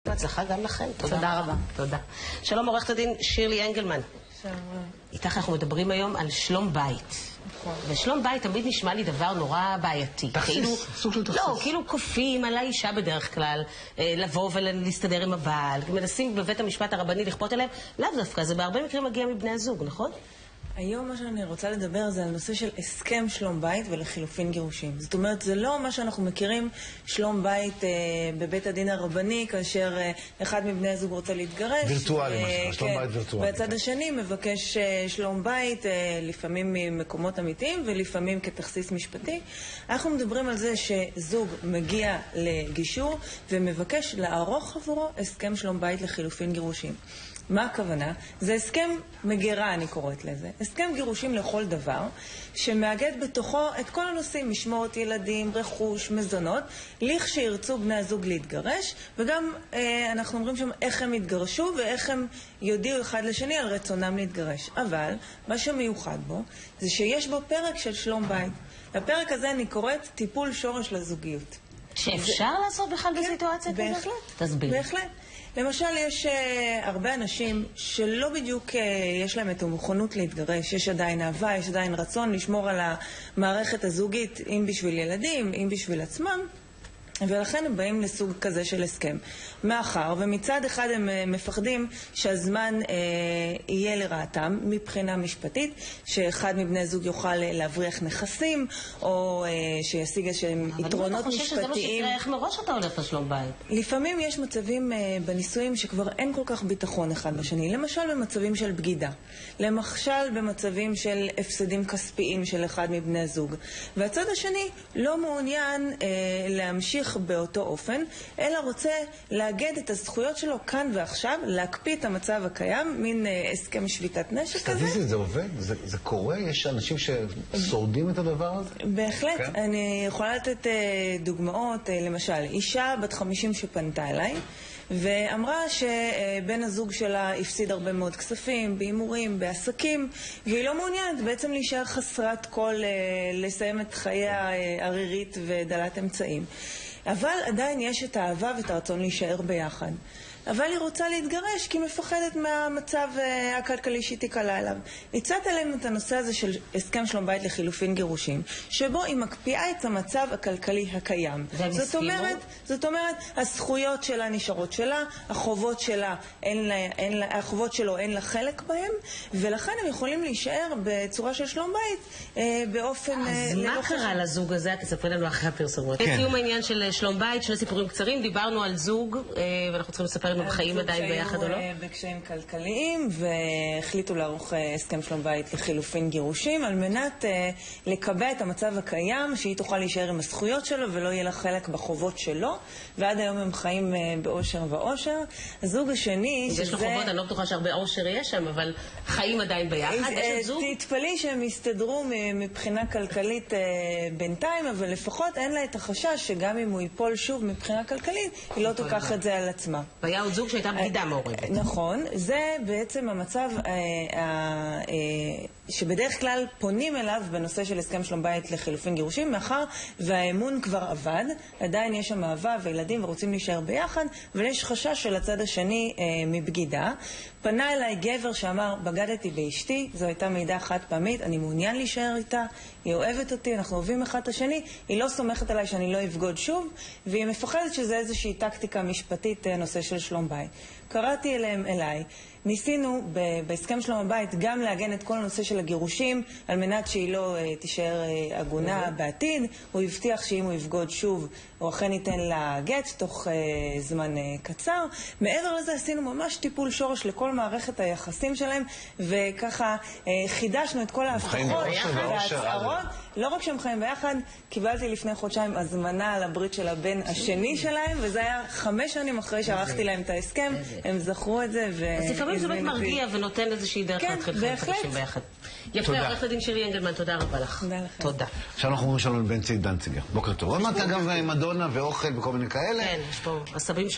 בהצלחה גם לכם. תודה רבה. תודה. שלום עורכת הדין שירלי אנגלמן. שלום. איתך אנחנו מדברים היום על שלום בית. ושלום בית תמיד נשמע לי דבר נורא בעייתי. תכסיס, סוג של תכסיס. לא, כאילו כופים על האישה בדרך כלל לבוא ולהסתדר עם הבעל. מנסים בבית המשפט הרבני לכפות עליהם. לאו דווקא, זה בהרבה מקרים מגיע מבני הזוג, נכון? היום מה שאני רוצה לדבר זה על נושא של הסכם שלום בית ולחילופין גירושים. זאת אומרת, זה לא מה שאנחנו מכירים שלום בית בבית הדין הרבני, כאשר אחד מבני הזוג רוצה להתגרש. וירטואלי, מה שנקרא, שלום בית וירטואלי. והצד השני מבקש שלום בית, לפעמים ממקומות אמיתיים ולפעמים כתכסיס משפטי. אנחנו מדברים על זה שזוג מגיע לגישור ומבקש לערוך עבורו הסכם שלום בית לחילופין גירושים. מה הכוונה? זה הסכם מגירה, אני קוראת לזה. הסכם גירושים לכל דבר, שמאגד בתוכו את כל הנושאים, משמורת ילדים, רכוש, מזונות, לכשירצו בני הזוג להתגרש, וגם אנחנו אומרים שם איך הם התגרשו ואיך הם יודיעו אחד לשני על רצונם להתגרש. אבל מה שמיוחד בו, זה שיש בו פרק של שלום בית. לפרק הזה אני קוראת טיפול שורש לזוגיות. שאפשר לעשות בכלל בסיטואציה כזאת? בהחלט. תסביר. בהחלט. למשל, יש הרבה אנשים שלא בדיוק יש להם את המוכנות להתגרש, יש עדיין אהבה, יש עדיין רצון לשמור על המערכת הזוגית, אם בשביל ילדים, אם בשביל עצמם, ולכן הם באים לסוג כזה של הסכם. מאחר, ומצד אחד הם מפחדים שהזמן יהיה לרעתם מבחינה משפטית, שאחד מבני זוג יוכל להבריח נכסים, או שישיג איזשהם יתרונות משפטיים. אבל אתה חושב שזה מה שיקרה, איך מראש אתה הולך לשלום בית? לפעמים יש מצבים בנישואים שכבר אין כל כך ביטחון אחד בשני. למשל במצבים של בגידה. למשל במצבים של הפסדים כספיים של אחד מבני הזוג. והצד השני לא מעוניין להמשיך באותו אופן, אלא רוצה לאגד את הזכויות שלו כאן ועכשיו, להקפיא את המצב הקיים, מין הסכם שביתת נשק כזה. סטטיסטית זה עובד? זה קורה? יש אנשים ששורדים את הדבר הזה? בהחלט. אני יכולה לתת דוגמאות, למשל, אישה בת 50 שפנתה אליי, ואמרה שבן הזוג שלה הפסיד הרבה מאוד כספים, בהימורים, בעסקים, והיא לא מעוניינת בעצם להישאר חסרת כל, לסיים את חייה ערירית ודלת אמצעים. אבל עדיין יש את האהבה ואת הרצון להישאר ביחד. אבל היא רוצה להתגרש כי היא מפחדת מהמצב הכלכלי שהיא תיקלה אליו. הצעת עליהם את הנושא הזה של הסכם שלום בית לחילופין גירושים, שבו היא מקפיאה את המצב הכלכלי הקיים. זאת אומרת, הזכויות שלה נשארות שלה, החובות שלו אין לה חלק בהם, ולכן הם יכולים להישאר בצורה של שלום בית באופן... אז מה קרה לזוג הזה? תספרי לנו אחרי הפרסומות. בסיום העניין של שלום בית, שני סיפורים קצרים, דיברנו על זוג, ואנחנו צריכים לספר אם הם חיים עדיין ביחד או לא? בקשיים כלכליים, והחליטו לערוך הסכם שלום בית לחילופין גירושים, על מנת לקבע את המצב הקיים, שהיא תוכל להישאר עם הזכויות שלו, ולא יהיה לה חלק בחובות שלו, ועד היום הם חיים באושר ואושר. הזוג השני... יש לו חובות, אני לא בטוחה שהרבה אושר יש שם, אבל חיים עדיין ביחד. תתפלאי שהם יסתדרו מבחינה כלכלית בינתיים, אבל לפחות אין לה את החשש שגם אם הוא ייפול שוב מבחינה כלכלית, היא לא תיקח את זה על עצמה. והיה עוד זוג שהייתה בגידה מעורבת. נכון, זה בעצם המצב שבדרך כלל פונים אליו בנושא של הסכם שלום בית לחילופין גירושים, מאחר והאמון כבר עבד, עדיין יש שם אהבה וילדים ורוצים להישאר ביחד, אבל יש חשש של הצד השני מבגידה. פנה אליי גבר שאמר, בגדתי באשתי, זו הייתה מידע חד פעמית, אני מעוניין להישאר איתה, היא אוהבת אותי, אנחנו אוהבים אחד את השני, היא לא סומכת עליי שאני לא אפגוד שוב, והיא מפחדת שזה איזושהי טקטיקה משפטית, נושא של שלום בית. קראתי אליי, ניסינו בהסכם שלום הבית גם להגן את כל הנושא של הגירושים, על מנת שהיא לא תישאר עגונה בעתיד. הוא הבטיח שאם הוא יפגוד שוב, הוא אכן ייתן לה גט תוך זמן קצר. מעבר לזה עשינו ממש טיפול שורש לכל מערכת היחסים שלהם, וככה חידשנו את כל ההבטחות וההצהרות. לא רק שהם חיים ביחד, קיבלתי לפני חודשיים הזמנה על הברית של הבן השני שלהם, וזה היה 5 שנים אחרי שערכתי להם את ההסכם. הם זכרו את זה אז לפעמים זה באמת מרגיע ונותן איזושהי דרך להתחיל חיים חדשים ביחד. יפה, עורכת הדין שירלי אנגלמן, תודה רבה לך. תודה לכם. תודה. עכשיו אנחנו אומרים שלום לבן ציד דנציגר. בוקר טוב. עוד מעט אגב מדונה ואוכל וכל מיני כאלה. כן, יש פה עשבים